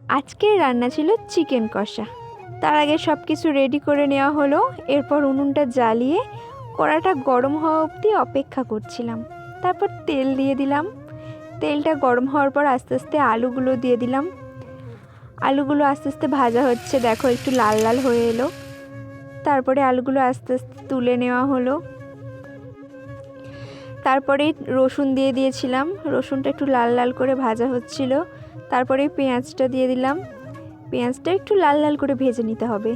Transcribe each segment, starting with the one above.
আজকের রান্না ছিল চিকেন কষা। তার আগে সব কিছু রেডি করে নেওয়া হলো। এরপর উনুনটা জ্বালিয়ে কড়াটা গরম হওয়া অবধি অপেক্ষা করছিলাম। তারপর তেল দিয়ে দিলাম। তেলটা গরম হওয়ার পর আস্তে আস্তে আলুগুলো দিয়ে দিলাম। আলুগুলো আস্তে আস্তে ভাজা হচ্ছে, দেখো একটু লাল লাল হয়ে এলো। তারপরে আলুগুলো আস্তে আস্তে তুলে নেওয়া হলো। তারপরে রসুন দিয়ে দিয়েছিলাম। রসুনটা একটু লাল লাল করে ভাজা হচ্ছিল। তারপরে পেঁয়াজটা দিয়ে দিলাম। পেঁয়াজটা একটু লাল লাল করে ভেজে নিতে হবে,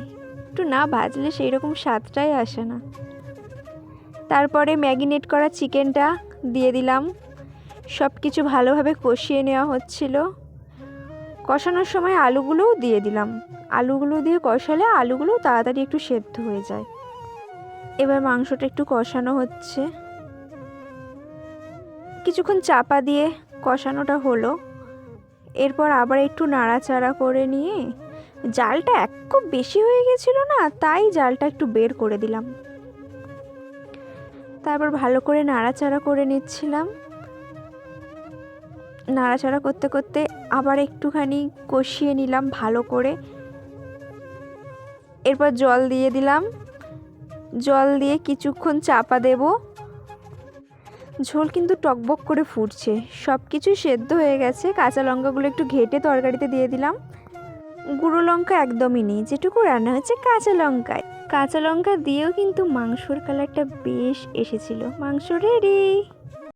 একটু না ভাজলে সেই রকম স্বাদটাই আসে না। তারপরে ম্যারিনেট করা চিকেনটা দিয়ে দিলাম। সব কিছু ভালোভাবে কষিয়ে নেওয়া হচ্ছিল। কষানোর সময় আলুগুলোও দিয়ে দিলাম। আলুগুলো দিয়ে কষালে আলুগুলো তাড়াতাড়ি একটু সেদ্ধ হয়ে যায়। এবার মাংসটা একটু কষানো হচ্ছে। কিছুক্ষণ চাপা দিয়ে কষানোটা হলো। এরপর আবার একটু নাড়াচাড়া করে নিয়ে, জালটা খুব বেশি হয়ে গেছিল না, তাই জালটা একটু বের করে দিলাম। তারপর ভালো করে নাড়াচাড়া করে নিচ্ছিলাম। নাড়াচাড়া করতে করতে আবার একটুখানি কষিয়ে নিলাম ভালো করে। এরপর জল দিয়ে দিলাম। জল দিয়ে কিছুক্ষণ চাপা দেব। ঝোল কিন্তু টকবক করে ফুটছে, সব কিছুই সেদ্ধ হয়ে গেছে। কাঁচা লঙ্কাগুলো একটু ঘেটে তরকারিতে দিয়ে দিলাম। গুঁড়ো লঙ্কা একদমই নেই, যেটুকু রান্না হচ্ছে কাঁচা লঙ্কায়। কাঁচা লঙ্কা দিয়েও কিন্তু মাংসর কালারটা বেশ এসেছিল। মাংস রেডি।